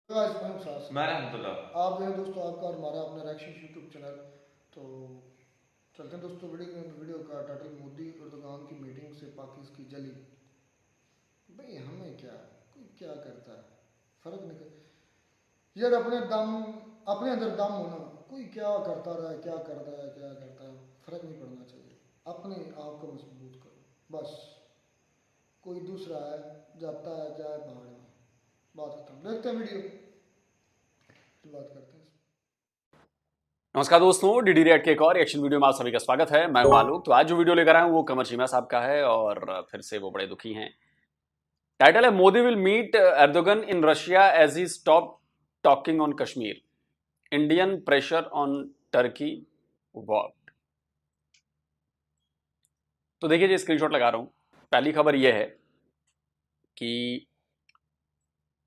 मैं रहमतुल्लाह। आप जो है दोस्तों, आपका और हमारा अपना रिएक्शन यूट्यूब चैनल। तो चलते हैं दोस्तों वीडियो का टाइटल, मोदी अर्दोगान की मीटिंग से पाकिस्तान की जली। भाई हमें क्या, कोई क्या करता है, फर्क नहीं कर यार। अपने अंदर दम होना, कोई क्या करता रहा है, क्या करता है, क्या करता है, फर्क नहीं पड़ना चाहिए। अपने आप को मजबूत करो बस। कोई दूसरा है, जाता है जाए भाड़ में, बात खत्म। देखते हैं वीडियो, फिर बात करते हैं। नमस्कार दोस्तों, डीडी रिएक्ट के एक और रिएक्शन वीडियो में आप सभी का स्वागत है। मैं हूं आलोक। तो आज जो वीडियो लेकर आया हूं वो कमर चीमा साहब का है और फिर से वो बड़े दुखी हैं। टाइटल है Modi will meet Erdogan in Russia as he stop talking on Kashmir, Indian pressure on Turkey what. तो देखिए जी, स्क्रीनशॉट लगा रहा हूं। पहली खबर यह है कि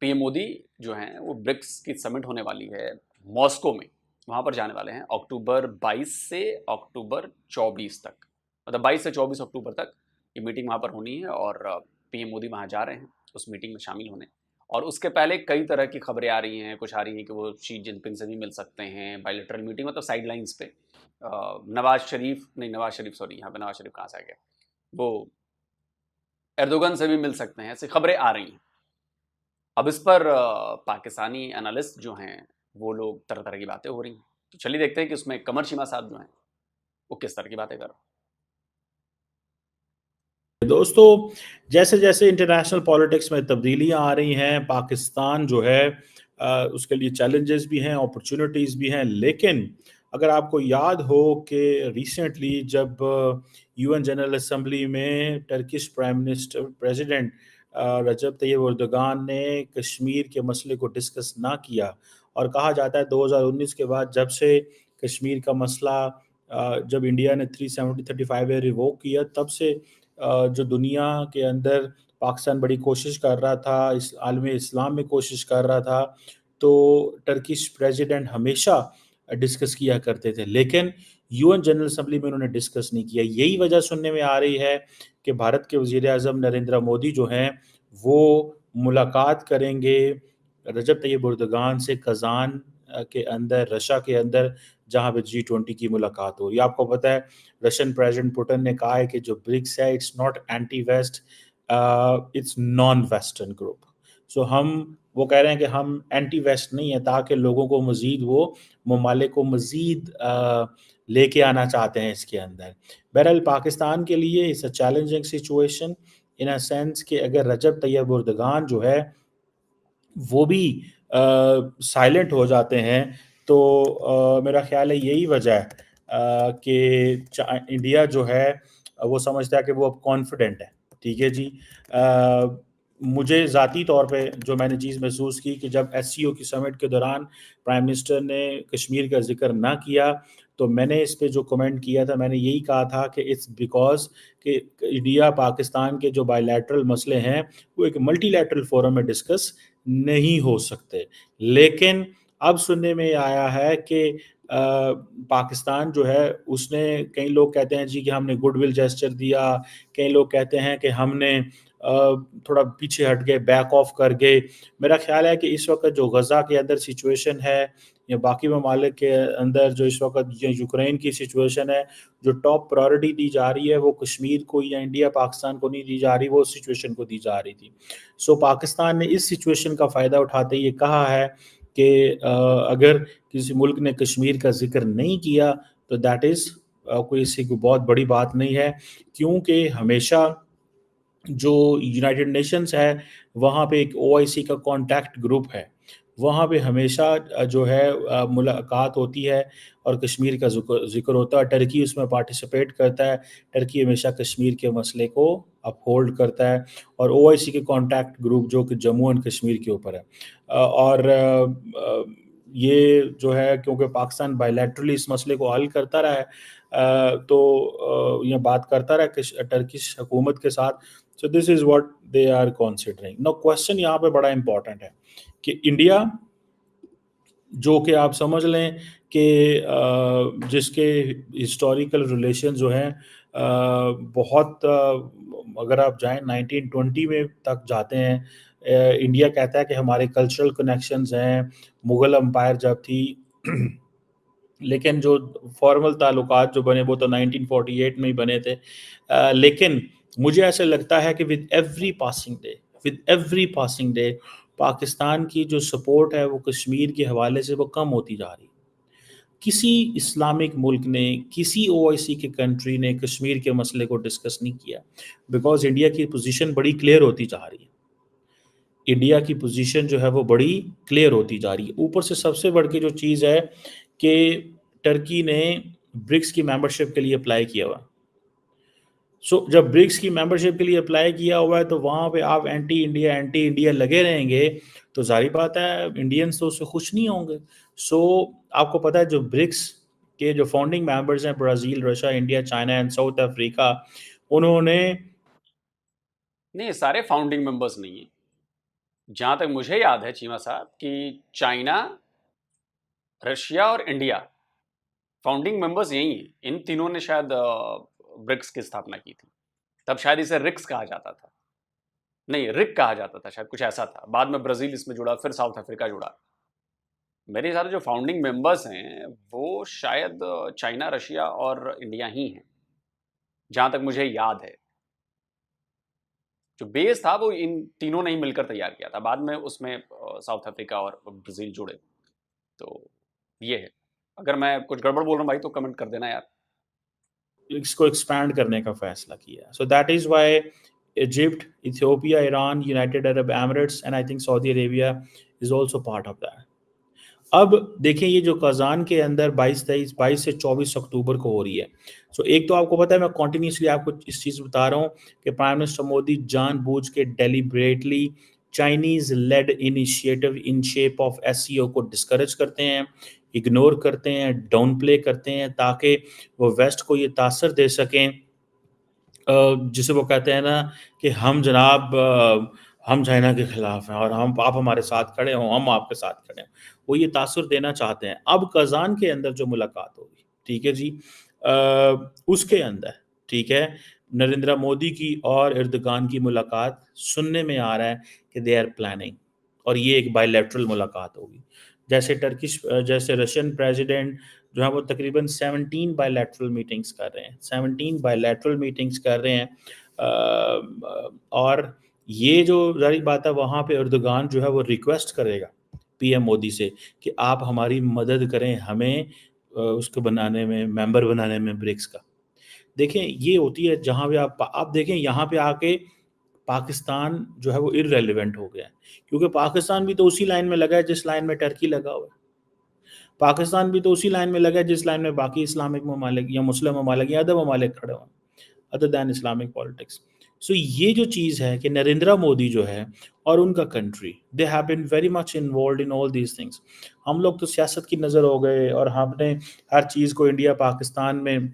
पीएम मोदी जो हैं वो ब्रिक्स की समिट होने वाली है मॉस्को में, वहां पर जाने वाले हैं अक्टूबर 22 से अक्टूबर 24 तक। मतलब 22 से 24 अक्टूबर तक ये मीटिंग वहां पर होनी है और पीएम मोदी वहां जा रहे हैं उस मीटिंग में शामिल होने। और उसके पहले कई तरह की खबरें आ रही हैं। कुछ आ रही हैं कि वो शी जिनपिंग से भी मिल सकते हैं, बायलैटरल मीटिंग, मतलब साइड लाइन्स पे। नवाज शरीफ सॉरी, यहाँ पे नवाज शरीफ कहाँ से आ गया, वो एर्दोगन से भी मिल सकते हैं, ऐसी खबरें आ रही हैं। अब इस पर पाकिस्तानी एनालिस्ट जो हैं वो लोग तरह तरह की बातें हो रही हैं। तो चलिए देखते हैं कि उसमें कमर चीमा साहब जो हैं वो किस तरह की बातें कर रहे हैं। दोस्तों, जैसे जैसे इंटरनेशनल पॉलिटिक्स में तब्दीलियां आ रही हैं, पाकिस्तान जो है उसके लिए चैलेंजेस भी हैं, अपॉर्चुनिटीज़ भी हैं। लेकिन अगर आपको याद हो कि रिसेंटली जब यूएन जनरल असेंबली में टर्किश प्राइम मिनिस्टर प्रेसिडेंट रजब तैयब एर्दोगान ने कश्मीर के मसले को डिस्कस ना किया, और कहा जाता है 2019 के बाद जब से कश्मीर का मसला जब इंडिया ने 370-35 रिवोक किया, तब से जो दुनिया के अंदर पाकिस्तान बड़ी कोशिश कर रहा था, इस आलम इस्लाम में कोशिश कर रहा था, तो टर्किश प्रेसिडेंट हमेशा डिस्कस किया करते थे। लेकिन यूएन जनरल असेंबली में उन्होंने डिस्कस नहीं किया। यही वजह सुनने में आ रही है कि भारत के वज़ीर आज़म नरेंद्र मोदी जो हैं वो मुलाकात करेंगे रजब तैयब एर्दोगान से कज़ान के अंदर, रशिया के अंदर, जहाँ पे G20 की मुलाकात हो। ये आपको पता है रशियन प्रेसिडेंट पुतिन ने कहा है कि जो ब्रिक्स है it's not anti west, it's non western group. So वो कह रहे हैं कि हम एंटी वेस्ट नहीं है, ताकि लोगों को मजीद, वो ममालिक को मजीद लेके आना चाहते हैं इसके अंदर। बहरहाल पाकिस्तान के लिए it's a challenging situation in a sense कि अगर रजब तैयब एर्दोगान जो है वो भी साइलेंट हो जाते हैं, तो मेरा ख्याल है यही वजह है कि इंडिया जो है वो समझता है कि वो अब कॉन्फिडेंट है। ठीक है जी। मुझे ज़ाती तौर पे जो मैंने चीज़ महसूस की कि जब एससीओ की समिट के दौरान प्राइम मिनिस्टर ने कश्मीर का जिक्र ना किया, तो मैंने इस पे जो कमेंट किया था, मैंने यही कहा था कि इट्स बिकॉज कि इंडिया पाकिस्तान के जो बायलैटरल मसले हैं वो एक मल्टीलैटरल फोरम में डिस्कस नहीं हो सकते। लेकिन अब सुनने में आया है कि पाकिस्तान जो है उसने, कई लोग कहते हैं जी कि हमने गुडविल जेस्चर दिया, कई लोग कहते हैं कि हमने थोड़ा पीछे हट गए, बैक ऑफ कर गए। मेरा ख्याल है कि इस वक्त जो गज़ा के अंदर सिचुएशन है या बाकी ममालिक के अंदर जो इस वक्त यूक्रेन की सिचुएशन है, जो टॉप प्रायोरिटी दी जा रही है वो कश्मीर को या इंडिया पाकिस्तान को नहीं दी जा रही, वो सिचुएशन को दी जा रही थी। सो पाकिस्तान ने इस सिचुएशन का फ़ायदा उठाते ये कहा है कि अगर किसी मुल्क ने कश्मीर का ज़िक्र नहीं किया तो दैट इज़ कोई सी कोई बहुत बड़ी बात नहीं है, क्योंकि हमेशा जो यूनाइटेड नेशंस है वहाँ पे एक ओआईसी का कॉन्टैक्ट ग्रुप है, वहाँ पे हमेशा जो है मुलाकात होती है और कश्मीर का ज़िक्र होता है। टर्की उसमें पार्टिसिपेट करता है, टर्की हमेशा कश्मीर के मसले को अपहोल्ड करता है, और ओआईसी के कॉन्टैक्ट ग्रुप जो कि जम्मू एंड कश्मीर के ऊपर है। और ये जो है, क्योंकि पाकिस्तान बायलैटरली इस मसले को हल करता रहा है, तो ये बात करता रहा टर्किश हुकूमत के साथ। So this is what they are considering. Now question यहाँ पे बड़ा इंपॉर्टेंट है कि इंडिया, जो कि आप समझ लें कि जिसके हिस्टोरिकल रिलेशन जो हैं बहुत, अगर आप जाएं 1920 में तक जाते हैं, इंडिया कहता है कि हमारे कल्चरल कनेक्शंस हैं, मुग़ल एम्पायर जब थी लेकिन जो फॉर्मल ताल्लुकात जो बने वो तो 1948 में ही बने थे। लेकिन मुझे ऐसा लगता है कि with every passing day Pakistan की जो सपोर्ट है वो कश्मीर के हवाले से वो कम होती जा रही है। किसी इस्लामिक मुल्क ने, किसी ओआईसी के कंट्री ने कश्मीर के मसले को डिस्कस नहीं किया, बिकॉज इंडिया की पोजीशन बड़ी क्लियर होती जा रही है। इंडिया की पोजीशन जो है वो बड़ी क्लियर होती जा रही है। ऊपर से सबसे बढ़ के जो चीज़ है कि टर्की ने ब्रिक्स की मेंबरशिप के लिए अप्लाई किया हुआ। सो जब ब्रिक्स की मेंबरशिप के लिए अप्लाई किया हुआ है तो वहाँ पे आप एंटी इंडिया लगे रहेंगे तो जाहिर बात है इंडियंस तो उससे खुश नहीं होंगे। सो आपको पता है जो ब्रिक्स के जो फाउंडिंग मेंबर्स हैं, Brazil, Russia, India, China and south Africa, उन्होंने नहीं, सारे फाउंडिंग मेंबर्स नहीं है। जहाँ तक मुझे याद है चीमा साहब कि चाइना, रशिया और इंडिया फाउंडिंग मेंबर्स यही हैं। इन तीनों ने शायद ब्रिक्स की स्थापना की थी। तब शायद इसे रिक्स कहा जाता था, नहीं रिक कहा जाता था, शायद कुछ ऐसा था। बाद में ब्राज़ील इसमें जुड़ा, फिर साउथ अफ्रीका जुड़ा। मेरे हिसाब से जो फाउंडिंग मेंबर्स हैं वो शायद चाइना, रशिया और इंडिया ही हैं, जहाँ तक मुझे याद है। जो बेस था वो इन तीनों ने ही मिलकर तैयार किया था। बाद में उसमें साउथ अफ्रीका और ब्राज़ील जुड़े। तो ये है। अगर मैं कुछ गड़बड़ बोल रहा हूँ भाई तो कमेंट कर देना यार। इसको एक्सपैंड करने का फैसला किया। So that is why Egypt, Ethiopia, Iran, United Arab Emirates and I think Saudi Arabia is also part of that. अब देखें ये जो कज़ान के अंदर 22 से 24 अक्टूबर को हो रही है। सो एक तो आपको पता है मैं कॉन्टीन्यूसली आपको इस चीज़ बता रहा हूँ कि प्राइम मिनिस्टर मोदी जानबूझ के deliberately Chinese led initiative in shape of SCO को डिस्करेज करते हैं, इग्नोर करते हैं, डाउन प्ले करते हैं ताकि वो वेस्ट को ये तासर दे सकें जिसे वो कहते हैं ना कि हम जनाब हम चाइना के खिलाफ हैं और हम आप हमारे साथ खड़े हों, हम आपके साथ खड़े हों। वो ये तासुर देना चाहते हैं। अब कज़ान के अंदर जो मुलाकात होगी, ठीक है जी, उसके अंदर, ठीक है, नरेंद्र मोदी की और एर्दोगान की मुलाकात सुनने में आ रहा है कि दे आर प्लानिंग, और ये एक बायलैटरल मुलाकात होगी। जैसे रशियन प्रेसिडेंट जो है वो तकरीबन 17 बायलैटरल मीटिंग्स कर रहे हैं, 17 बायलैटरल मीटिंग्स कर रहे हैं। और ये जो ज़ाहिर बात है वहाँ पे एर्दोगान जो है वो रिक्वेस्ट करेगा पीएम मोदी से कि आप हमारी मदद करें, हमें उसको बनाने में, मेंबर बनाने में ब्रिक्स का। देखें ये होती है जहाँ पे आप देखें यहाँ पे आके पाकिस्तान जो है वो इररेलेवेंट हो गया है, क्योंकि पाकिस्तान भी तो उसी लाइन में लगा है जिस लाइन में टर्की लगा हुआ है। पाकिस्तान भी तो उसी लाइन में लगा है जिस लाइन में बाकी इस्लामिक ममालिक या मुस्लिम ममालिक या अदर ममालिक खड़े हुए, अदर दैन इस्लामिक पॉलिटिक्स। सो ये जो चीज़ है कि नरेंद्र मोदी जो है और उनका country, they have been very much involve in all these things. हम लोग तो सियासत की नज़र हो गए और हमने हर चीज़ को इंडिया पाकिस्तान में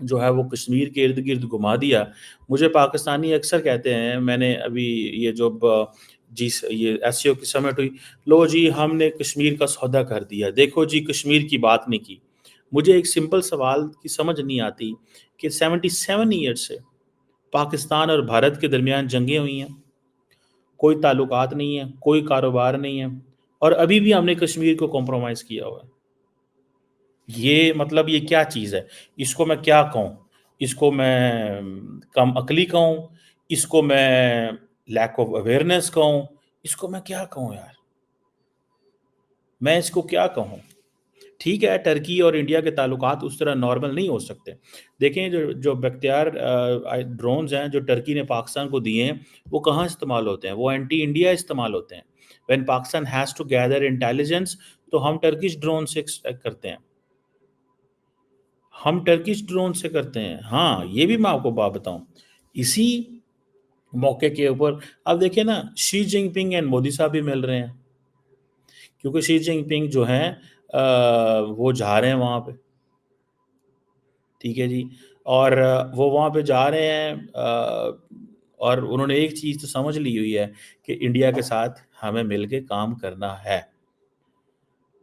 जो है वो कश्मीर के इर्द गिर्द घुमा दिया। मुझे पाकिस्तानी अक्सर कहते हैं, मैंने अभी ये जो जी ये एससीओ की समिट हुई, लो जी हमने कश्मीर का सौदा कर दिया, देखो जी कश्मीर की बात नहीं की। मुझे एक सिंपल सवाल की समझ नहीं आती कि 77 ईयर्स से पाकिस्तान और भारत के दरमियान जंगें हुई हैं, कोई ताल्लुकात नहीं है, कोई कारोबार नहीं है, और अभी भी हमने कश्मीर को कॉम्प्रोमाइज़ किया हुआ है। ये मतलब ये क्या चीज़ है? इसको मैं क्या कहूँ? इसको मैं कम अक्ली कहूँ? इसको मैं लैक ऑफ अवेयरनेस कहूँ? इसको मैं क्या कहूँ यार? मैं इसको क्या कहूँ? ठीक है, टर्की और इंडिया के ताल्लुकात उस तरह नॉर्मल नहीं हो सकते। देखें जो बख्तियार ड्रोन्स हैं जो टर्की ने पाकिस्तान को दिए हैं, वो कहाँ इस्तेमाल होते हैं? वो एंटी इंडिया इस्तेमाल होते हैं। When Pakistan has to gather intelligence तो हम टर्किश ड्रोन से करते हैं। हम टर्किश ड्रोन से करते हैं। हाँ, ये भी मैं आपको बात बताऊँ। इसी मौके के ऊपर अब देखिए ना, शी जिनपिंग एंड मोदी साहब भी मिल रहे हैं, क्योंकि शी जिनपिंग जो हैं वो जा रहे हैं वहाँ पे, ठीक है जी। और वो वहाँ पे जा रहे हैं और उन्होंने एक चीज़ तो समझ ली हुई है कि इंडिया के साथ हमें मिल के काम करना है,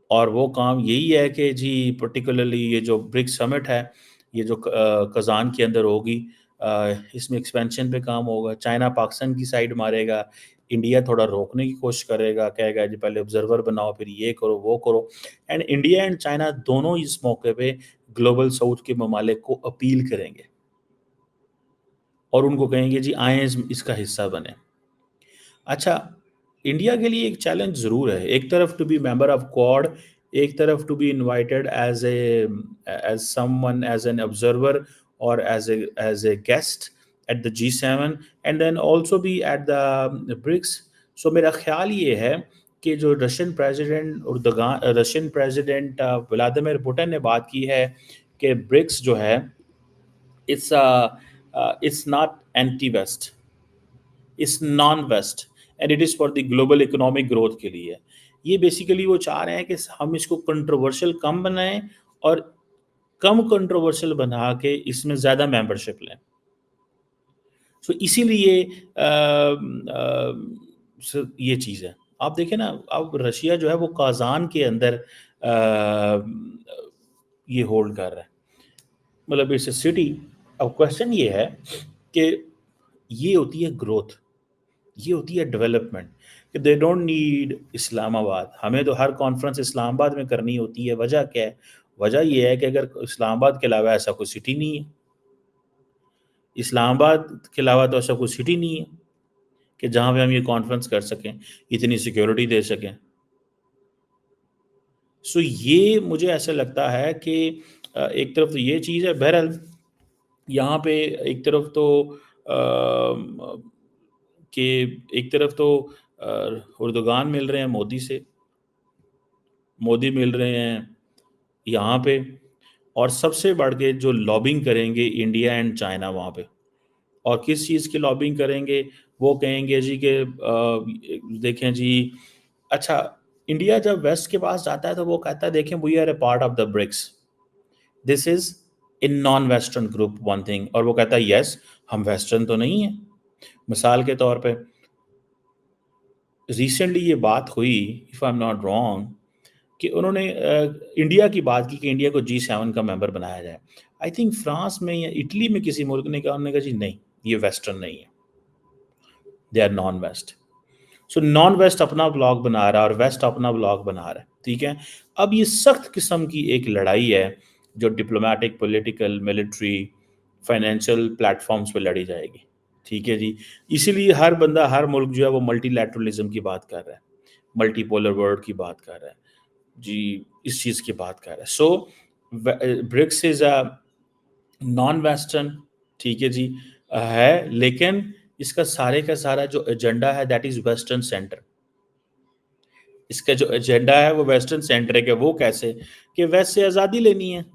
और वो काम यही है कि जी पर्टिकुलरली ये जो ब्रिक्स समिट है, ये जो कज़ान के अंदर होगी, इसमें एक्सपेंशन पे काम होगा। चाइना पाकिस्तान की साइड मारेगा, इंडिया थोड़ा रोकने की कोशिश करेगा, कहेगा जी पहले ऑब्जर्वर बनाओ, फिर ये करो वो करो। एंड इंडिया एंड चाइना दोनों इस मौके पे ग्लोबल साउथ के ममालिक को अपील करेंगे और उनको कहेंगे जी आए इसका हिस्सा बने। अच्छा, इंडिया के लिए एक चैलेंज ज़रूर है, एक तरफ to be member of Quad, एक तरफ to be invited as someone as an observer और as a guest at the G7 and then also be at the BRICS. So मेरा ख्याल ये है कि जो रशियन प्रेसिडेंट व्लादिमीर पुतिन ने बात की है कि ब्रिक्स जो है it's not anti west, is non west and it is for the global economic growth के लिए। ये बेसिकली वो चाह रहे हैं कि हम इसको कंट्रोवर्शियल कम बनाएं और कम कंट्रोवर्शियल बना के इसमें ज़्यादा मेंबरशिप लें। सो इसीलिए ये चीज़ है। आप देखें ना, अब रशिया जो है वो काजान के अंदर ये होल्ड कर रहा है, मतलब इट्स अ सिटी। अब क्वेश्चन ये है कि ये होती है ग्रोथ, ये होती है डेवलपमेंट, कि दे डोंट नीड इस्लामाबाद। हमें तो हर कॉन्फ्रेंस इस्लामाबाद में करनी होती है। वजह क्या है? वजह ये है कि अगर इस्लामाबाद के अलावा ऐसा कोई सिटी नहीं है, इस्लामाबाद के अलावा तो ऐसा कोई सिटी नहीं है कि जहाँ पे हम ये कॉन्फ्रेंस कर सकें, इतनी सिक्योरिटी दे सकें। सो ये मुझे ऐसा लगता है कि एक तरफ तो ये चीज़ है। बहरहाल यहाँ पे एक तरफ तो कि एक तरफ तो उर्दुगान मिल रहे हैं मोदी से, मोदी मिल रहे हैं यहाँ पे, और सबसे बढ़ के जो लॉबिंग करेंगे इंडिया एंड चाइना वहाँ पे। और किस चीज़ की लॉबिंग करेंगे? वो कहेंगे जी कि देखें जी, अच्छा, इंडिया जब वेस्ट के पास जाता है तो वो कहता है देखें we are a part of the BRICS, this is in non western group one thing, और वो कहता है यस हम वेस्टर्न तो नहीं है। मिसाल के तौर पे रिसेंटली ये बात हुई, if I am not wrong, कि उन्होंने इंडिया की बात की कि इंडिया को G7 का मेंबर बनाया जाए। आई थिंक फ्रांस में या इटली में किसी मुल्क ने कहा, उन्होंने कहा जी नहीं, ये वेस्टर्न नहीं है, they are non west. So non west अपना ब्लॉक बना रहा है और वेस्ट अपना ब्लॉक बना रहा है, ठीक है। अब ये सख्त किस्म की एक लड़ाई है जो diplomatic, political, military, financial platforms पे लड़ी जाएगी, ठीक है जी। इसीलिए हर बंदा, हर मुल्क जो है वो मल्टीलैटरलिज्म की बात कर रहा है, मल्टीपोलर वर्ल्ड की बात कर रहा है जी, इस चीज़ की बात कर रहा है। So BRICS is a non western, ठीक है जी, है, लेकिन इसका सारे का सारा जो एजेंडा है दैट इज वेस्टर्न सेंटर। इसका जो एजेंडा है वो वेस्टर्न सेंटर है। कि वो कैसे? कि वेस्ट से आज़ादी लेनी है,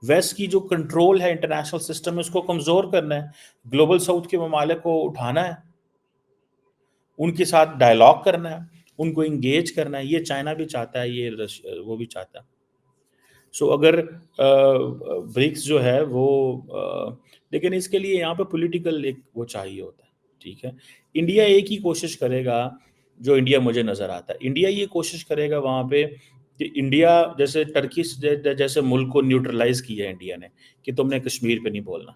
वेस्ट की जो कंट्रोल है इंटरनेशनल सिस्टम में उसको कमज़ोर करना है, ग्लोबल साउथ के ममालिक को उठाना है, उनके साथ डायलॉग करना है, उनको इंगेज करना है। ये चाइना भी चाहता है, ये वो भी चाहता है। सो अगर ब्रिक्स जो है वो लेकिन इसके लिए यहाँ पे पॉलिटिकल एक वो चाहिए होता है, ठीक है। इंडिया एक ही कोशिश करेगा, जो इंडिया मुझे नज़र आता है, इंडिया ये कोशिश करेगा वहाँ पे कि इंडिया जैसे टर्की जैसे मुल्क को न्यूट्रलाइज किया इंडिया ने कि तुमने कश्मीर पे नहीं बोलना,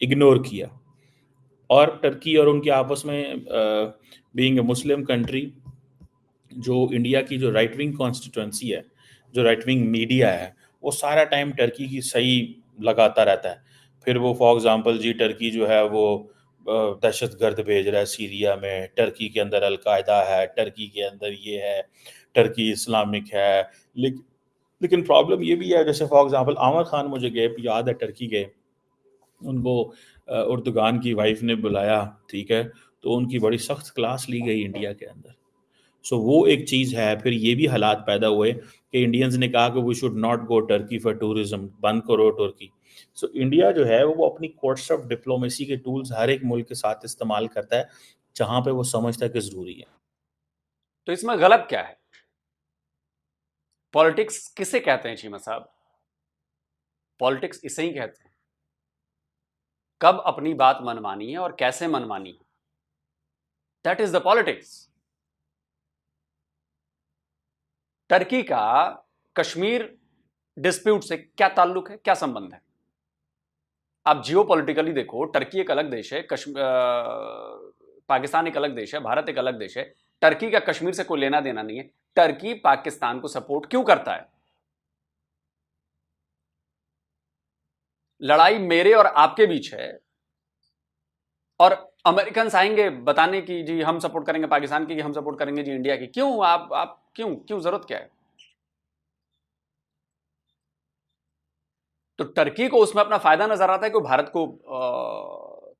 इग्नोर किया। और टर्की और उनके आपस में बीइंग ए मुस्लिम कंट्री, जो इंडिया की जो राइट विंग कॉन्स्टिट्यूंसी है, जो राइट विंग मीडिया है, वो सारा टाइम टर्की की सही लगाता रहता है। फिर वो फॉर एग्जांपल जी टर्की जो है वो दहशतगर्द भेज रहा है सीरिया में, टर्की के अंदर अलकायदा है, टर्की के अंदर ये है, टर्की इस्लामिक है। लेकिन प्रॉब्लम ये भी है, जैसे फॉर एग्जांपल आमिर खान मुझे गए याद है टर्की गए, उनको उर्दुगान की वाइफ ने बुलाया, ठीक है, तो उनकी बड़ी सख्त क्लास ली गई इंडिया के अंदर। सो वो एक चीज़ है। फिर ये भी हालात पैदा हुए कि इंडियंस ने कहा कि we should not go Turkey for tourism, बंद करो तुर्की। सो इंडिया जो है वो अपनी कोर्ट्स ऑफ डिप्लोमेसी के टूल्स हर एक मुल्क के साथ इस्तेमाल करता है जहां पे वो समझता है कि ज़रूरी है। तो इसमें गलत क्या है? पॉलिटिक्स किसे कहते हैं चीमा साहब? पॉलिटिक्स इसे ही कहते हैं। कब अपनी बात मनमानी है और कैसे मनमानी है, that is the politics. Turkey का कश्मीर डिस्प्यूट से क्या ताल्लुक है, क्या संबंध है? आप जियो पॉलिटिकली देखो, टर्की एक अलग देश है, पाकिस्तान एक अलग देश है, भारत एक अलग देश है, टर्की का कश्मीर से कोई लेना देना नहीं है। टर्की पाकिस्तान को सपोर्ट क्यों करता है? लड़ाई मेरे और आपके बीच है और अमेरिकन आएंगे बताने की जी हम सपोर्ट करेंगे पाकिस्तान की, हम सपोर्ट करेंगे जी इंडिया की। क्यों? आप क्यों जरूरत क्या है? तो टर्की को उसमें अपना फायदा नजर आता है कि भारत को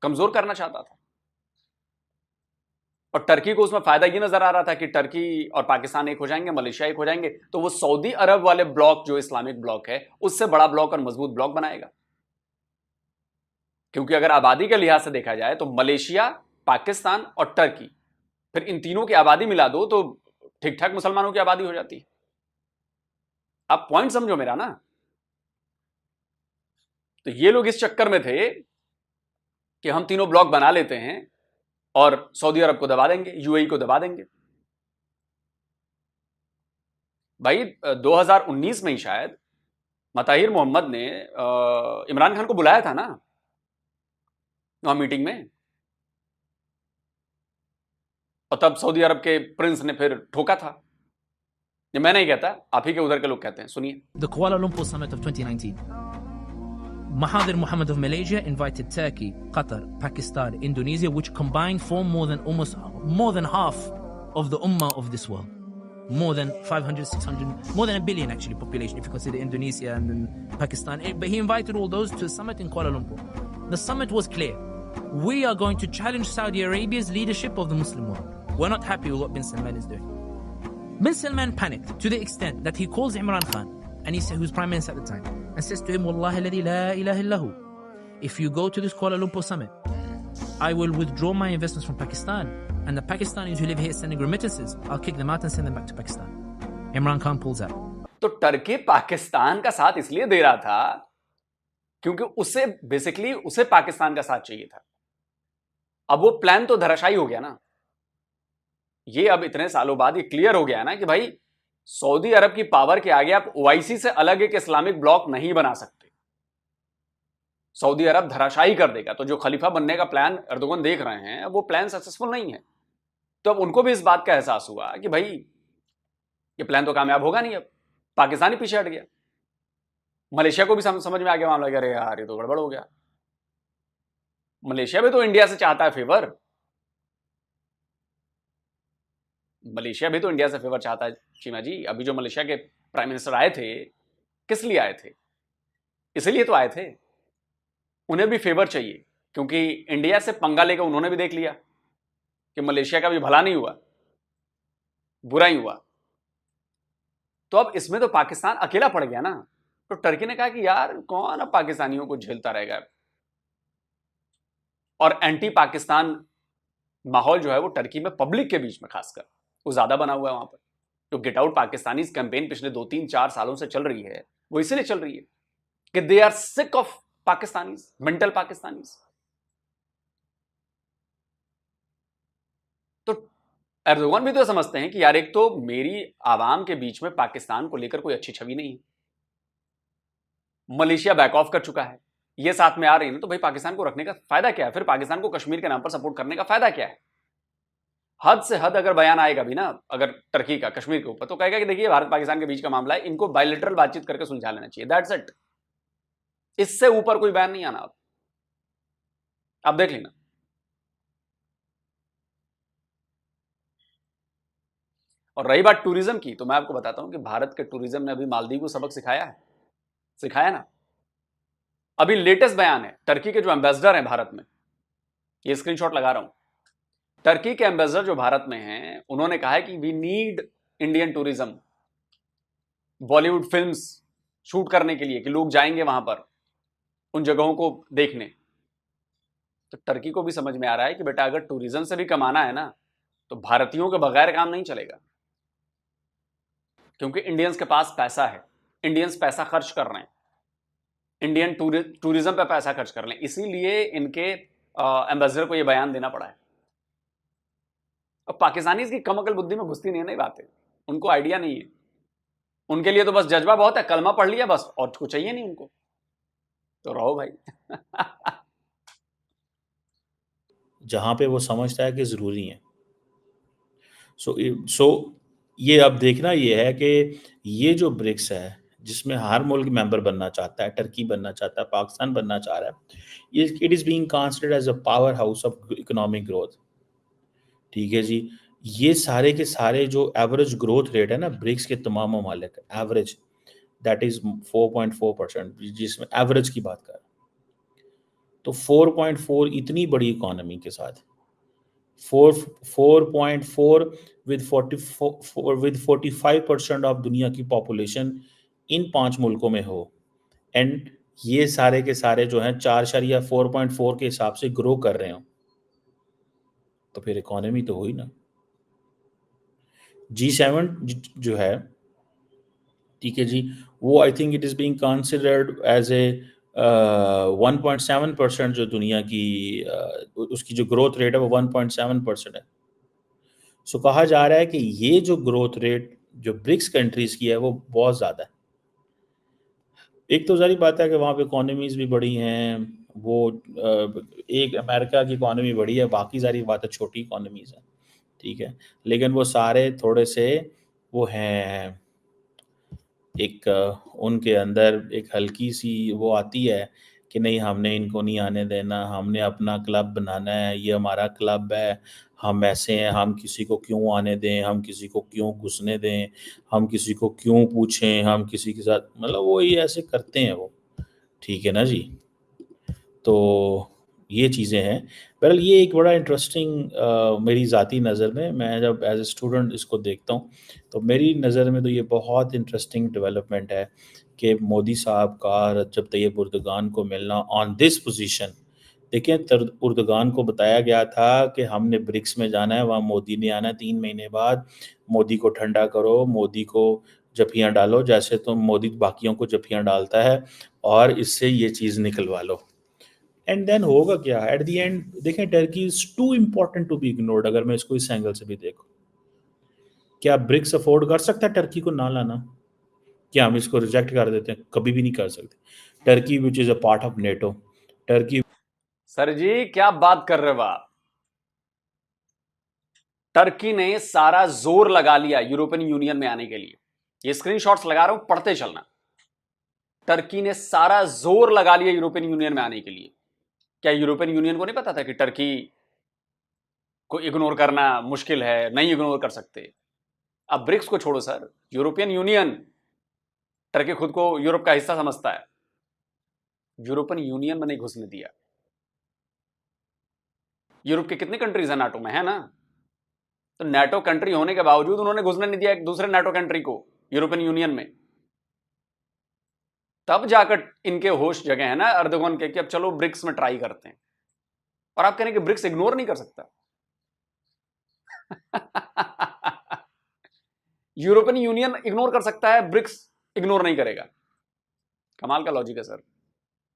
कमजोर करना चाहता था, और टर्की को उसमें फायदा ये नजर आ रहा था कि टर्की और पाकिस्तान एक हो जाएंगे, मलेशिया एक हो जाएंगे, तो वो सऊदी अरब वाले ब्लॉक जो इस्लामिक ब्लॉक है उससे बड़ा ब्लॉक और मजबूत ब्लॉक बनाएगा। क्योंकि अगर आबादी के लिहाज से देखा जाए तो मलेशिया, पाकिस्तान और टर्की, फिर इन तीनों की आबादी मिला दो तो ठीक ठाक मुसलमानों की आबादी हो जाती है। आप पॉइंट समझो मेरा ना। तो ये लोग इस चक्कर में थे कि हम तीनों ब्लॉक बना लेते हैं और सऊदी अरब को दबा देंगे, यूएई को दबा देंगे। भाई 2019 में ही शायद मताहिर मोहम्मद ने इमरान खान को बुलाया था ना वहां मीटिंग में, और तब सऊदी अरब के प्रिंस ने फिर ठोका था। ये मैं नहीं कहता, आप ही के उधर के लोग कहते हैं, सुनिए। The Kuala Lumpur Summit of 2019. Mahathir Mohamad of Malaysia invited Turkey, Qatar, Pakistan, Indonesia, which combined form more than half of the ummah of this world. More than 500, 600, more than a billion actually population if you consider Indonesia and then Pakistan. But he invited all those to a summit in Kuala Lumpur. The summit was clear. We are going to challenge Saudi Arabia's leadership of the Muslim world. We're not happy with what bin Salman is doing. Bin Salman panicked to the extent that he calls Imran Khan, and he said, who was prime minister at the time, and says to him, Wallahi alladhi la ilaha illahu, if you go to this Kuala Lumpur summit, I will withdraw my investments from Pakistan, and the Pakistanis who live here sending remittances, I'll kick them out and send them back to Pakistan. Imran Khan pulls out. तो Turkey Pakistan का साथ इसलिए दे रहा था क्योंकि उसे basically उसे पाकिस्तान का साथ चाहिए था। अब वो प्लान तो धराशायी हो गया ना। ये अब इतने सालों बाद ये क्लियर हो गया ना कि भाई सऊदी अरब की पावर के आगे आप ओआईसी से अलग एक इस्लामिक ब्लॉक नहीं बना सकते। सऊदी अरब धराशायी कर देगा। तो जो खलीफा बनने का प्लान एर्दोगन देख रहे हैं वो प्लान सक्सेसफुल नहीं है। तो अब उनको भी इस बात का एहसास हुआ कि भाई ये प्लान तो कामयाब होगा नहीं। अब पाकिस्तान ही पीछे हट गया। मलेशिया को भी समझ में आ गया मामला, अरे यार ये तो गड़बड़ हो गया। मलेशिया भी तो इंडिया से चाहता है फेवर। मलेशिया भी तो इंडिया से फेवर चाहता है चीमा जी। अभी जो मलेशिया के प्राइम मिनिस्टर आए थे, किस लिए आए थे? इसलिए तो आए थे, उन्हें भी फेवर चाहिए, क्योंकि इंडिया से पंगा लेकर उन्होंने भी देख लिया कि मलेशिया का भी भला नहीं हुआ, बुरा ही हुआ। तो अब इसमें तो पाकिस्तान अकेला पड़ गया ना। तो टर्की ने कहा कि यार कौन अब पाकिस्तानियों को झेलता रहेगा। और एंटी पाकिस्तान माहौल जो है वो टर्की में पब्लिक के बीच में खासकर वो ज्यादा बना हुआ है वहां पर। तो गेट आउट पाकिस्तानी कैंपेन पिछले 2-3-4 सालों से चल रही है, वो इसलिए चल रही है कि they are sick of Pakistanis, mental Pakistanis. तो एर्दोगन भी तो समझते हैं कि यार एक तो मेरी आवाम के बीच में पाकिस्तान को लेकर कोई अच्छी छवि नहीं है। मलेशिया बैक ऑफ कर चुका है, ये साथ में आ रही है, तो भाई पाकिस्तान को रखने का फायदा क्या है? फिर पाकिस्तान को कश्मीर के नाम पर सपोर्ट करने का फायदा क्या है? हद से हद अगर बयान आएगा भी ना अगर टर्की का कश्मीर के ऊपर, तो कहेगा कि देखिए भारत पाकिस्तान के बीच का मामला है, इनको बायलैटरल बातचीत करके सुलझा लेना चाहिए, दैट्स इट। इससे ऊपर कोई बयान नहीं आना। अब देख लेना। और रही बात टूरिज्म की, तो मैं आपको बताता हूं कि भारत के टूरिज्म ने अभी मालदीव को सबक सिखाया ना। अभी लेटेस्ट बयान है टर्की के जो एम्बेसडर हैं भारत में, ये स्क्रीनशॉट लगा रहा हूं। टर्की के एम्बेसडर जो भारत में हैं उन्होंने कहा है कि we need Indian tourism, Bollywood films shoot करने के लिए, कि लोग जाएंगे वहां पर उन जगहों को देखने। तो टर्की को भी समझ में आ रहा है कि बेटा अगर टूरिज्म से भी कमाना है ना तो भारतीयों के बगैर काम नहीं चलेगा, क्योंकि इंडियंस के पास पैसा है, इंडियंस पैसा खर्च कर रहे हैं, इंडियन टूरिज्म पे पैसा खर्च कर रहे हैं, इसीलिए इनके एम्बेसडर को यह बयान देना पड़ा है। अब पाकिस्तानी की कम अकल बुद्धि में घुसती नहीं है, नहीं बातें, उनको आइडिया नहीं है। उनके लिए तो बस जज्बा बहुत है, कलमा पढ़ लिया बस, और कुछ चाहिए नहीं उनको। तो रहो भाई। जहाँ पे वो समझता है कि ज़रूरी है। सो ये अब देखना ये है कि ये जो ब्रिक्स है, जिसमें हर मुल्क मेंबर बनना चाहता है, टर्की बनना चाहता है, पाकिस्तान बनना चाह रहा है, ये it is being considered as a powerhouse of economic growth. ठीक है जी। ये सारे के सारे जो एवरेज ग्रोथ रेट है ना ब्रिक्स के तमाम ममालिक, एवरेज दैट इज 4.4%, जिसमें एवरेज की बात कर रहा हूं। तो 4.4 इतनी बड़ी इकोनॉमी के साथ 4.4 विद 45% ऑफ दुनिया की पॉपुलेशन इन 5 मुल्कों में हो, एंड ये सारे के सारे जो हैं 4.4 के हिसाब से ग्रो कर रहे हो, तो फिर इकोनॉमी तो हुई ना। G7 जो है, ठीक है जी, वो I think it is being considered as a 1.7% जो दुनिया की उसकी जो ग्रोथ रेट है वो 1.7% है। सो कहा जा रहा है कि ये जो ग्रोथ रेट जो ब्रिक्स कंट्रीज की है वो बहुत ज़्यादा है। एक तो जारी बात है कि वहाँ पे इकोनॉमीज भी बड़ी हैं, वो एक अमेरिका की इकोनॉमी बड़ी है, बाकी सारी बात है छोटी इकोनॉमीज हैं, ठीक है, लेकिन वो सारे थोड़े से वो हैं, एक उनके अंदर एक हल्की सी वो आती है कि नहीं हमने इनको नहीं आने देना, हमने अपना क्लब बनाना है, ये हमारा क्लब है, हम ऐसे हैं, हम किसी को क्यों आने दें, हम किसी को क्यों घुसने दें, हम किसी को क्यों पूछें, हम किसी के साथ, मतलब वो ये ऐसे करते हैं वो, ठीक है ना जी। तो ये चीज़ें हैं। बहरहाल ये एक बड़ा इंटरेस्टिंग मेरी ज़ाती नज़र में, मैं जब एज ए स्टूडेंट इसको देखता हूँ तो मेरी नज़र में तो ये बहुत इंटरेस्टिंग डेवलपमेंट है कि मोदी साहब का रजब तैयब उर्दगान को मिलना ऑन दिस पोजीशन। देखिए उर्दगान को बताया गया था कि हमने ब्रिक्स में जाना है, वहाँ मोदी ने आना है 3 महीने बाद, मोदी को ठंडा करो, मोदी को जफियाँ डालो जैसे तो मोदी बाकियों को जफियाँ डालता है, और इससे ये चीज़ निकलवा लो। एंड देन होगा क्या एट द एंड, देखें Turkey is too important to be ignored. अगर मैं इसको इस एंगल से भी देखूं, क्या ब्रिक्स अफोर्ड कर सकता है टर्की को ना लाना? क्या हम इसको रिजेक्ट कर देते हैं? कभी भी नहीं कर सकते। Turkey which is a part of NATO, Turkey. Sir जी क्या बात कर रहे हो आप? टर्की ने सारा जोर लगा लिया यूरोपियन यूनियन में आने के लिए। ये स्क्रीनशॉट्स लगा रहा हूं, पढ़ते चलना। टर्की ने सारा जोर लगा लिया यूरोपियन यूनियन में आने के लिए। क्या यूरोपियन यूनियन को नहीं पता था कि टर्की को इग्नोर करना मुश्किल है, नहीं इग्नोर कर सकते? अब ब्रिक्स को छोड़ो सर, यूरोपियन यूनियन, टर्की खुद को यूरोप का हिस्सा समझता है, यूरोपियन यूनियन में नहीं घुसने दिया। यूरोप के कितनी कंट्रीज है नाटो में, है ना? तो नाटो कंट्री होने के बावजूद उन्होंने घुसने नहीं दिया एक दूसरे नाटो कंट्री को यूरोपियन यूनियन में। तब जाकर इनके होश जगह है ना अर्दोगन के कि अब चलो ब्रिक्स में ट्राई करते हैं। और आप कह रहे हैं कि ब्रिक्स इग्नोर नहीं कर सकता? यूरोपियन यूनियन इग्नोर कर सकता है, ब्रिक्स इग्नोर नहीं करेगा। कमाल का लॉजिक है सर।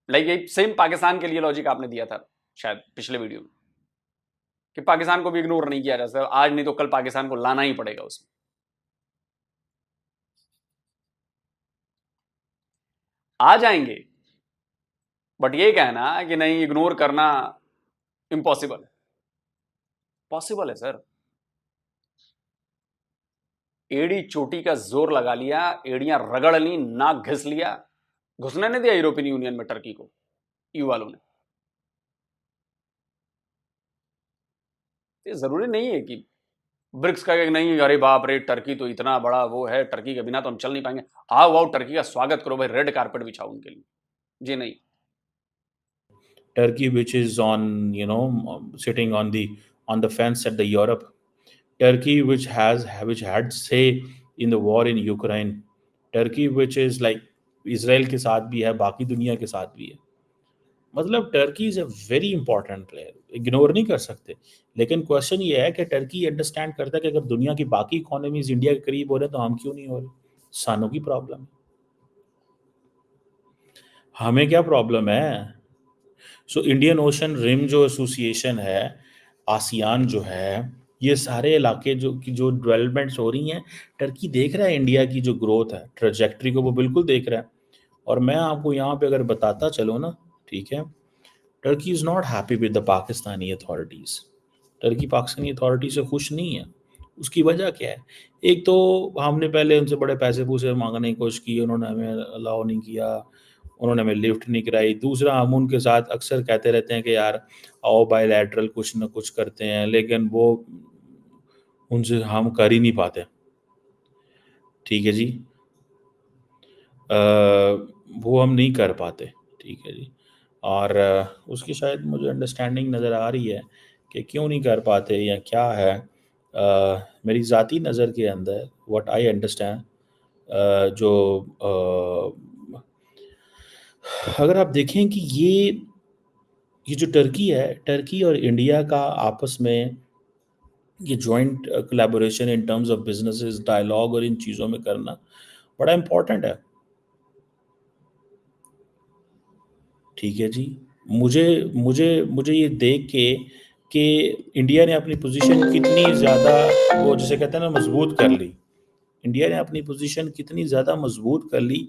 लाइक यही सेम पाकिस्तान के लिए लॉजिक आपने दिया था शायद पिछले वीडियो में, कि पाकिस्तान को भी इग्नोर नहीं किया जा सकता, आज नहीं तो कल पाकिस्तान को लाना ही पड़ेगा उसमें। आ जाएंगे, बट ये कहना कि नहीं इग्नोर करना इम्पॉसिबल है। पॉसिबल है सर। एड़ी चोटी का जोर लगा लिया, एड़ियां रगड़ ली, नाक घिस लिया, घुसने नहीं दिया यूरोपियन यूनियन में टर्की को यू वालों ने। ये जरूरी नहीं है कि ब्रिक्स का नहीं, अरे बाप रे टर्की तो इतना बड़ा वो है, टर्की के बिना तो हम चल नहीं पाएंगे, आओ आओ टर्की का स्वागत करो भाई, रेड कारपेट बिछाओ उनके लिए। जी नहीं। Turkey which is on sitting on the fence at the Europe, Turkey which had say in the war in Ukraine, Turkey which is like Israel के साथ भी है, बाकी दुनिया के साथ भी है। मतलब Turkey is a very important player, ignore नहीं कर सकते। लेकिन क्वेश्चन ये है कि टर्की अंडरस्टैंड करता है कि अगर दुनिया की बाकी इकोनॉमीज इंडिया के करीब हो रहे हैं तो हम क्यों नहीं हो रहे? सानों की प्रॉब्लम है, हमें क्या प्रॉब्लम है? सो इंडियन ओशन रिम जो एसोसिएशन है, आसियान जो है, ये सारे इलाके जो डेवलपमेंट्स हो रही हैं, टर्की देख रहा है इंडिया की जो ग्रोथ है, ट्रेजेक्ट्री को वो बिल्कुल देख रहा है। और मैं आपको यहाँ पे अगर बताता चलूँ ना, ठीक है, Turkey is not happy with the Pakistani authorities. Turkey Pakistani authority से खुश नहीं है। उसकी वजह क्या है? एक तो हमने पहले उनसे बड़े पैसे-पूसे माँगने की कोशिश की, उन्होंने हमें अलाउ नहीं किया, उन्होंने हमें लिफ्ट नहीं कराई। दूसरा, हम उनके साथ अक्सर कहते रहते हैं कि यार आओ बायलैटरल कुछ ना कुछ करते हैं, लेकिन वो उनसे हम कर ही नहीं पाते। ठीक है जी। वो हम नहीं कर पाते। ठीक है जी। और उसकी शायद मुझे अंडरस्टैंडिंग नज़र आ रही है कि क्यों नहीं कर पाते या क्या है। मेरी ज़ाती नज़र के अंदर व्हाट आई अंडरस्टैंड, जो अगर आप देखें कि ये जो टर्की है, टर्की और इंडिया का आपस में ये joint collaboration in terms of businesses, dialogue और इन चीज़ों में करना बड़ा इम्पोर्टेंट है। ठीक है जी। मुझे मुझे मुझे ये देख के कि इंडिया ने अपनी पोजीशन कितनी ज़्यादा, वो जिसे कहते हैं ना, मजबूत कर ली। इंडिया ने अपनी पोजीशन कितनी ज़्यादा मजबूत कर ली,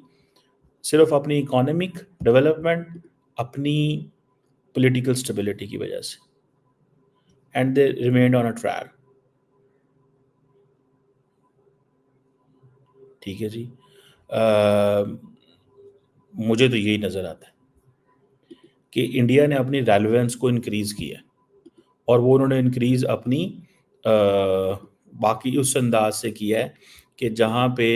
सिर्फ अपनी इकोनॉमिक डेवलपमेंट, अपनी पॉलिटिकल स्टेबिलिटी की वजह से, and they remained on a track. ठीक है जी। मुझे तो यही नज़र आता है कि इंडिया ने अपनी रेलेवेंस को इंक्रीज़ किया, और वो उन्होंने इंक्रीज़ अपनी बाकी उस अंदाज से किया है कि जहाँ पे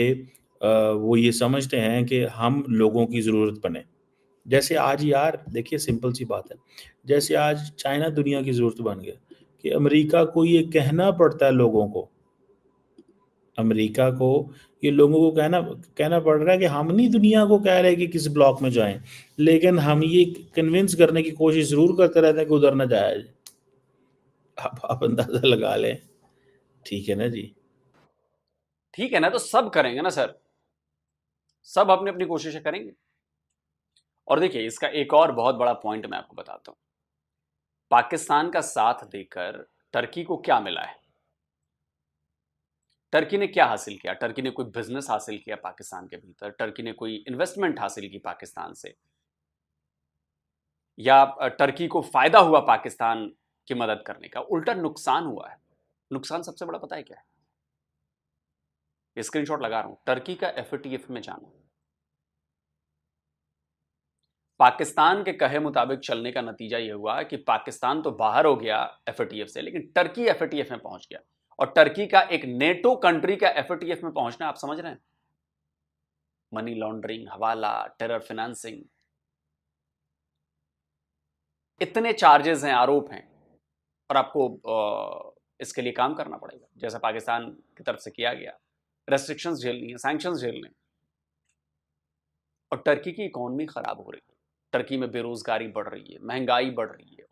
वो ये समझते हैं कि हम लोगों की ज़रूरत बने। जैसे आज यार देखिए, सिंपल सी बात है, जैसे आज चाइना दुनिया की ज़रूरत बन गया, कि अमेरिका को ये कहना पड़ता है लोगों को, अमेरिका को ये लोगों को कहना कहना पड़ रहा है कि हम नहीं दुनिया को कह रहे कि किस ब्लॉक में जाएं, लेकिन हम ये कन्विंस करने की कोशिश ज़रूर करते रहते हैं कि उधर ना जाया जाए। आप अंदाज़ा लगा लें। ठीक है ना जी। ठीक है ना, तो सब करेंगे ना सर, सब अपनी अपनी कोशिशें करेंगे। और देखिए, इसका एक और बहुत बड़ा पॉइंट मैं आपको बताता हूं। पाकिस्तान का साथ देकर टर्की को क्या मिला है? टर्की ने क्या हासिल किया? टर्की ने कोई बिजनेस हासिल किया पाकिस्तान के भीतर? टर्की ने कोई इन्वेस्टमेंट हासिल की पाकिस्तान से? या टर्की को फायदा हुआ पाकिस्तान की मदद करने का? उल्टा नुकसान हुआ है। नुकसान सबसे बड़ा पता है क्या है? स्क्रीनशॉट लगा रहा हूं, टर्की का एफएटीएफ में जाना। पाकिस्तान के कहे मुताबिक चलने का नतीजा यह हुआ कि पाकिस्तान तो बाहर हो गया एफएटीएफ से, लेकिन टर्की एफएटीएफ में पहुंच गया। और टर्की का एक नेटो कंट्री का एफएटीएफ में पहुंचना, आप समझ रहे हैं, मनी लॉन्ड्रिंग, हवाला, टेरर फाइनेंसिंग, इतने चार्जेस हैं, आरोप हैं, और आपको इसके लिए काम करना पड़ेगा, जैसा पाकिस्तान की तरफ से किया गया। रेस्ट्रिक्शंस झेलनी है, सैंक्शंस झेलने, और टर्की की इकोनॉमी खराब हो रही है। टर्की में बेरोजगारी बढ़ रही है, महंगाई बढ़ रही है,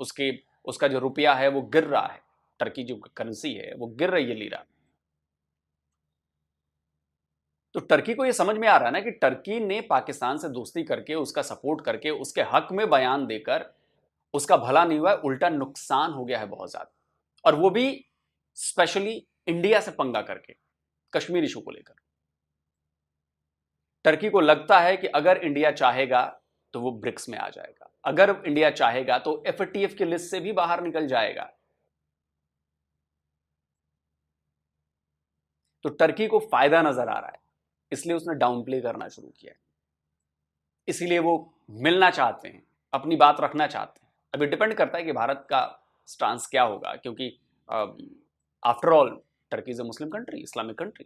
उसका जो रुपया है वो गिर रहा है, टर्की जो करेंसी है वो गिर रही है, लीरा। तो टर्की को ये समझ में आ रहा है ना कि टर्की ने पाकिस्तान से दोस्ती करके, उसका सपोर्ट करके, उसके हक में बयान देकर उसका भला नहीं हुआ है, उल्टा नुकसान हो गया है बहुत ज्यादा। और वो भी स्पेशली इंडिया से पंगा करके, कश्मीर इशू को लेकर। टर्की को लगता है कि अगर इंडिया चाहेगा तो वो ब्रिक्स में आ जाएगा, अगर इंडिया चाहेगा तो एफएटीएफ की लिस्ट से भी बाहर निकल जाएगा। तो टर्की को फायदा नजर आ रहा है, इसलिए उसने डाउन प्ले करना शुरू किया है। इसीलिए वो मिलना चाहते हैं, अपनी बात रखना चाहते हैं। अभी डिपेंड करता है कि भारत का स्टांस क्या होगा, क्योंकि after all Turkey is a Muslim country, Islamic country.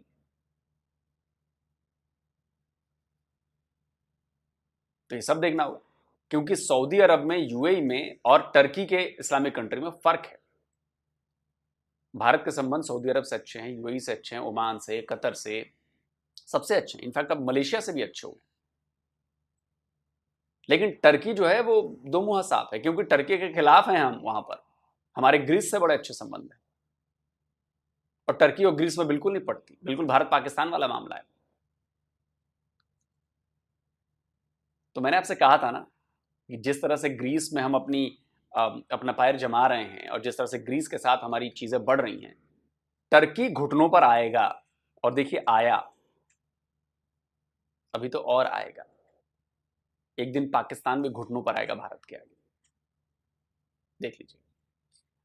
तो ये सब देखना होगा, क्योंकि सऊदी अरब में, यूएई में और टर्की के इस्लामिक कंट्री में फर्क है। भारत के संबंध सऊदी अरब से अच्छे हैं, यूएई से अच्छे हैं, ओमान से, कतर से, सबसे अच्छे हैं। इनफैक्ट अब मलेशिया से भी अच्छे हुए। लेकिन टर्की जो है वो दो मुंहा साफ है, क्योंकि टर्की के खिलाफ हैं हम वहां पर। हमारे ग्रीस से बड़े अच्छे संबंध हैं, और टर्की और ग्रीस में बिल्कुल नहीं पड़ती, बिल्कुल भारत पाकिस्तान वाला मामला है। तो मैंने आपसे कहा था ना कि जिस तरह से ग्रीस में हम अपना पैर जमा रहे हैं, और जिस तरह से ग्रीस के साथ हमारी चीजें बढ़ रही हैं, टर्की घुटनों पर आएगा। और देखिए, आया, अभी तो और आएगा। एक दिन पाकिस्तान भी घुटनों पर आएगा भारत के आगे। देख लीजिए।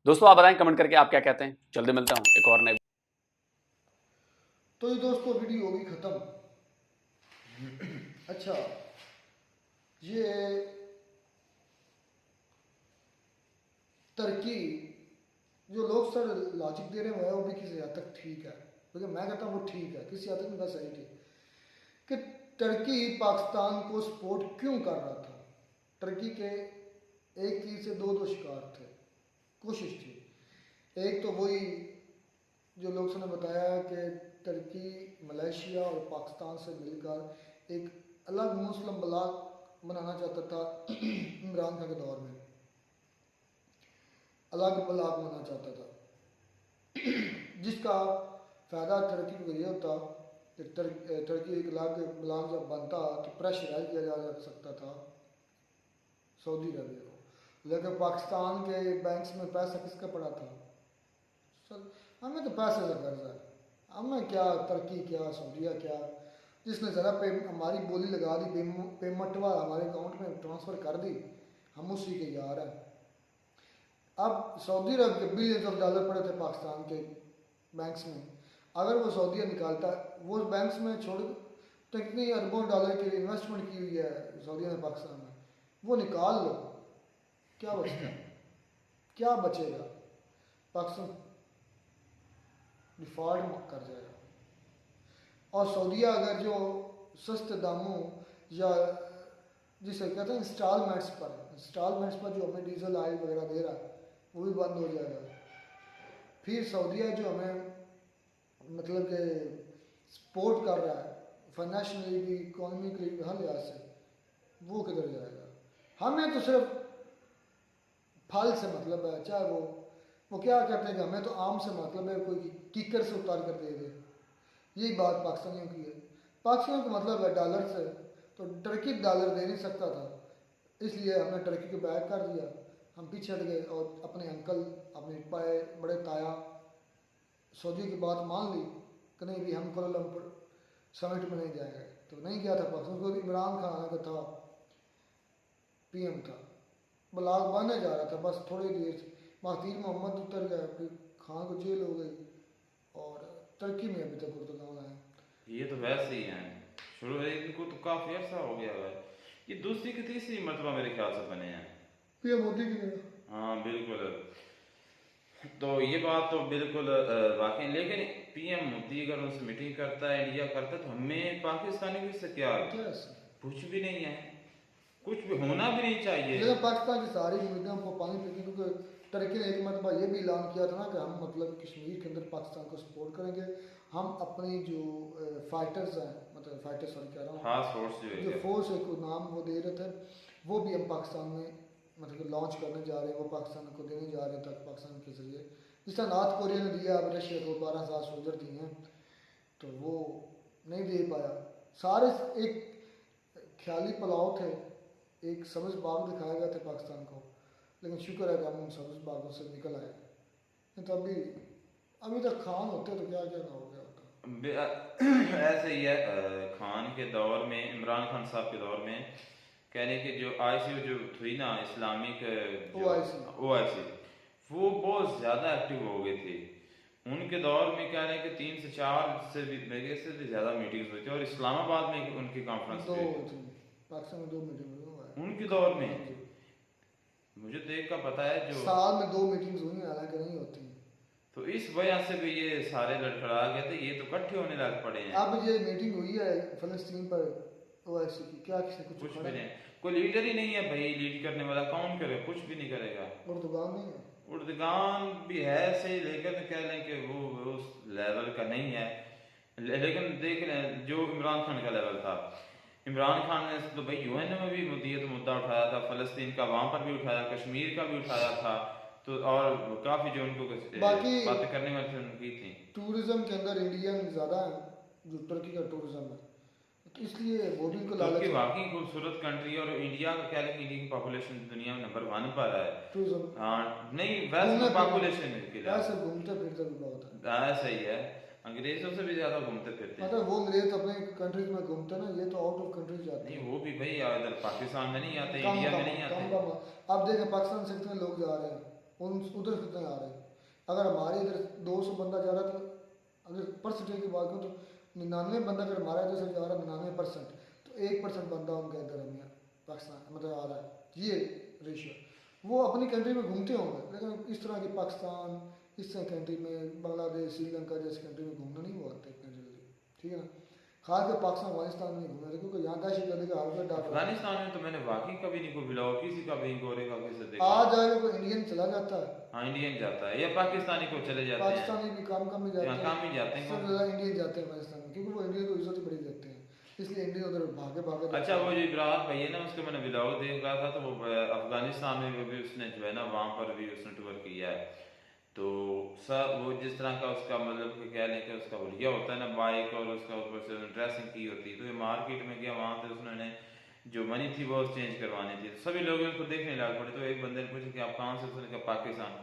दोस्तों आप बताएं कमेंट करके आप क्या कहते हैं। जल्दी मिलता हूँ एक और नए। तो ये दोस्तों वीडियो होगी ख़त्म। अच्छा, ये तुर्की जो लोग सर लॉजिक दे रहे हैं वो भी किसी हद तक ठीक है, क्योंकि मैं कहता हूँ वो ठीक है, किसी हद तक मेरा सही ठीक कि तुर्की पाकिस्तान को सपोर्ट क्यों कर रहा था। तुर्की के एक तीर से दो शिकार थे, कोशिश थी। एक तो वही जो लोग ने बताया कि तुर्की मलेशिया और पाकिस्तान से मिलकर एक अलग मुस्लिम ब्लॉक बनाना चाहता था। इमरान खान के दौर में अलग ब्लॉक बनाना चाहता था, जिसका फ़ायदा तुर्की को ये होता कि तुर्की एक अलग ब्लॉक जब बनता तो प्रेशराइज किया जा सकता था सऊदी अरबिया को। लेकिन पाकिस्तान के बैंक्स में पैसा किसका पड़ा था? सर हमें तो पैसे से कर्ज है, हमें क्या तुर्की क्या सऊदीया क्या, जिसने ज़रा हमारी बोली लगा दी, पेमेंट वाला हमारे अकाउंट में ट्रांसफ़र कर दी, हम उसी के यार हैं। अब सऊदी अरब के बिलियंस ऑफ डॉलर पड़े थे पाकिस्तान के बैंक्स में, अगर वो सऊदीया निकालता, वो बैंक्स में छोड़ तो कितनी अरबों डॉलर की इन्वेस्टमेंट की हुई है सऊदीया ने पाकिस्तान में, वो निकाल लो, क्या बचता है? क्या बचेगा? पाकिस्तान डिफॉल्ट कर जाएगा। और सऊदीया अगर जो सस्ते दामों या जिसे कहते हैं इंस्टॉलमेंट्स पर जो हमें डीजल ऑयल वगैरह दे रहा है वो भी बंद हो जाएगा। फिर सऊदीया जो हमें मतलब कि सपोर्ट कर रहा है फाइनेंशियली भी, इकोनॉमिकली भी, हर लिहाज से, वो किधर जाएगा? हमें तो सिर्फ फल से मतलब है, चाहे वो क्या कहते हैं कि हमें तो आम से मतलब है, कोई कीकर से उतार कर दे दे, यही बात पाकिस्तानियों की है। पाकिस्तान का मतलब है डॉलर से, तो तुर्की डॉलर दे नहीं सकता था, इसलिए हमने तुर्की को बैक कर दिया, हम पीछे हट गए और अपने अंकल, अपने बड़े ताया सऊदी की बात मान ली कि नहीं भी हम कोलंबो समिट में नहीं जाएंगे, तो नहीं गया था पाकिस्तान को। इमरान खान का था पीएम था, ब्लॉक बनने जा रहा था, बस थोड़ी देर से महातीर मोहम्मद उतर गया, फिर खान को जेल हो गई और तुर्की में अभी तक उर्दगान है। ये तो वैसे ही है, शुरू इनको तो काफी अर्सा हो गया है, ये दूसरी की तीसरी मरतबा मेरे ख्याल से बने हैं पीएम मोदी की। हाँ बिल्कुल, तो ये बात तो बिल्कुल वाकई। लेकिन पीएम मोदी अगर उनसे मीटिंग करता है, इंडिया करता है, तो हमें पाकिस्तानी भी इससे क्या कुछ भी नहीं है, कुछ भी होना भी नहीं चाहिए। लेकिन पाकिस्तान की सारी उम्मीदें को पानी फेंकी, क्योंकि तुर्की ने एक मरतबा ये भी ऐलान किया था ना कि हम मतलब कश्मीर के अंदर पाकिस्तान को सपोर्ट करेंगे, हम अपनी जो फाइटर्स हैं, मतलब फाइटर्स सॉरी कह रहा हूँ, खास फोर्स जो फोर्स है को नाम वो दे रहे थे, वो भी हम पाकिस्तान में मतलब लॉन्च करने जा रहे हैं, वो पाकिस्तान को देने जा रहे हैं तक पाकिस्तान के जरिए, जिस तरह नॉर्थ कोरिया ने दिया, अब रशिया को 12,000 सोल्जर दिए हैं, तो वो नहीं दे पाया। सारे एक ख्याली पुलाव थे, एक सब्ज़ बाग दिखाए गए थे पाकिस्तान को, लेकिन शुक्र है कि हम उन सब्ज़ बागों से निकल आए। नहीं तो अभी तक खान होते तो क्या क्या ना हो गया होता। ऐसे ही है, खान के दौर में, इमरान खान साहब के दौर में, कहने की जो ICU जो थी ना, इस्लामिक OIC, वो बहुत ज़्यादा एक्टिव हो गए थे। उनके दौर में कह रहे हैं कि 3 से 4 से भी ज़्यादा मीटिंग्स हुई थी, और इस्लामाबाद में उनकी कॉन्फ्रेंस पाकिस्तान में 2 मीटिंग उनके दौर में, मुझे देख का पता है, जो साल में 2 मीटिंग्स हुई, हालांकि नहीं होती, तो इस वजह से भी ये सारे लड़खड़ा गए थे, ये तो इकट्ठे होने लग पड़े हैं। अब ये मीटिंग हुई है फलस्तीन पर OIC की, क्या किसी कुछ भी नहीं, कोई लीडर ही नहीं है भाई, लीड करने वाला कौन करे, कुछ भी नहीं करेगा। उर्दगान नहीं है, उर्दगान भी है सही, लेकिन कह लें कि वो उस लेवल का नहीं है। लेकिन देख लें जो इमरान खान का लेवल था, इमरान खान ने तो भाई UN में भी मुद्दा उठाया था, फ़लस्तीन का वहाँ पर भी उठाया, कश्मीर का भी उठाया था, तो और काफ़ी जो उनको बाकी बातें करने वाली उनकी थी। टूरिज्म के अंदर इंडियन ज़्यादा है, जो तुर्की का टूरिज्म है, तो इसलिए वो भी उनको लालच। वाकई खूबसूरत कंट्री, और इंडिया का क्या लेकिन इंडिया की पॉपुलेशन दुनिया में नंबर 1 पर है टूरिज्म। हाँ नहीं, वैसे पॉपुलेशन वैसे घूमते फिरते भी बहुत है, सही है, अंग्रेजों से भी ज्यादा घूमते फिरते हैं। मतलब वो अंग्रेज अपने कंट्रीज में घूमते ना, ये तो आउट ऑफ कंट्री जाते नहीं, वो भी भाई इधर पाकिस्तान में नहीं आते, इंडिया में नहीं आते। अब देखें पाकिस्तान से कितने लोग जा रहे हैं, उधर से कितने आ रहे हैं। अगर हमारे इधर 200 बंदा जा रहा है तो अगर परसेंटेज की बात करूँ तो 99 बंदा अगर हमारा इधर से जा रहा है 99%, तो 1% बंदा उनका इधर हमें पाकिस्तान मतलब आ रहा है। ये रेशियो वो अपनी कंट्री में घूमते होंगे, लेकिन इस तरह के पाकिस्तान इस तरह कंट्री में बांग्लादेश श्रीलंका जैसी कंट्री में घूमना नहीं हुआ इतनी जल्दी, ठीक है ना। खास कर पाकिस्तान अफगानिस्तान में घूमना था क्योंकि यहाँ दहशत गर्दी का हाल डाल अफगानिस्तान में तो मैंने वाकई कभी नहीं कोई ब्लॉग किसी का भी गोरे का किसी से देखा। आ जाएगा कोई इंडियन चला जाता है, हाँ इंडियन जाता है या पाकिस्तानी को चले जाते हैं, पाकिस्तानी भी काम ही जाते हैं, काम ही जाते हैं, सबसे ज़्यादा इंडियन जाते हैं पाकिस्तान में क्योंकि वो इंडियन को इज्जत बड़ी देते हैं, इसलिए इंडियन उधर भागे भागे। अच्छा वो जो इब्राहिम भाई है ना उसके मैंने ब्लॉग देख रहा था, तो वो अफगानिस्तान में भी उसने जो है ना वहाँ पर भी उसने टूर किया है। तो सब वो जिस तरह का उसका मतलब कि कह लें कि उसका हुलिया होता है ना बाइक और उसका ऊपर से ड्रेसिंग की होती है, तो ये मार्केट में गया वहाँ से उसने जो मनी थी वो चेंज करवानी थी, तो सभी लोग उसको देखने लग पड़े। तो एक बंदे ने पूछा कि आप कहाँ से, उसने कहा पाकिस्तान।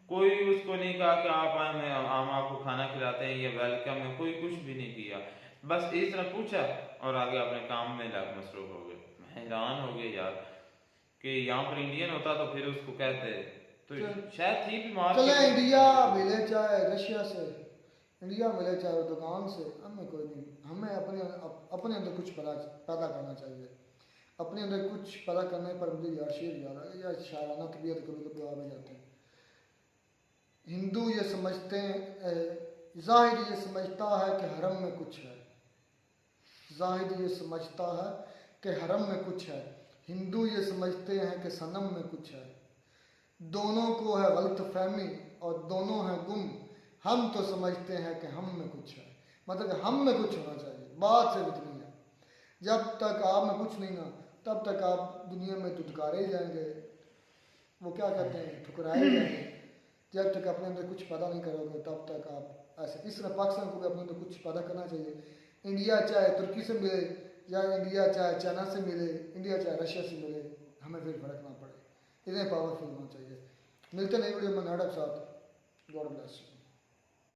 कोई उसको नहीं कहा कि आप आए हम आपको खाना खिलाते हैं या वेलकम है, कोई कुछ भी नहीं किया, बस इस तरह पूछा और आगे अपने काम में लग मसरूफ हो गए। मैं हैरान हो गया यार कि यहाँ पर इंडियन होता तो फिर उसको कहते तो शायद थी भी मार चले इंडिया मिले चाहे रशिया से, इंडिया मिले चाहे दुकान से, हमें कोई नहीं, हमें अपने अंदर कुछ पैदा करना चाहिए। अपने अंदर कुछ पैदा करने पर मुझे यार शेर याद आ या शायराना तबीयत कभी कभी आ भी जाते हैं। हिंदू ये समझते हैं, जाहिर ये समझता है कि हरम में कुछ है, जाहिर ये समझता है कि हरम में कुछ है, हिंदू ये समझते हैं कि सनम में कुछ है। दोनों को है गलत फहमी और दोनों हैं गुम, हम तो समझते हैं कि हम में कुछ है, मतलब कि हम में कुछ होना चाहिए, बात से इतनी है। जब तक आप में कुछ नहीं ना तब तक आप दुनिया में धुतकारे जाएंगे, वो क्या कहते हैं ठुकराए जाएंगे। जब तक अपने अंदर कुछ पैदा नहीं करोगे तब तक आप ऐसे, इस तरह पाकिस्तान को भी अपने अंदर कुछ पैदा करना चाहिए। इंडिया चाहे तुर्की से मिले या इंडिया चाहे चाइना से मिले, इंडिया चाहे रशिया से मिले, हमें फिर फर्क ना पड़े, इतने पावरफुल होना चाहिए। मिलते नई वीडियो में नाटक साथ, गॉड ब्लेस यू।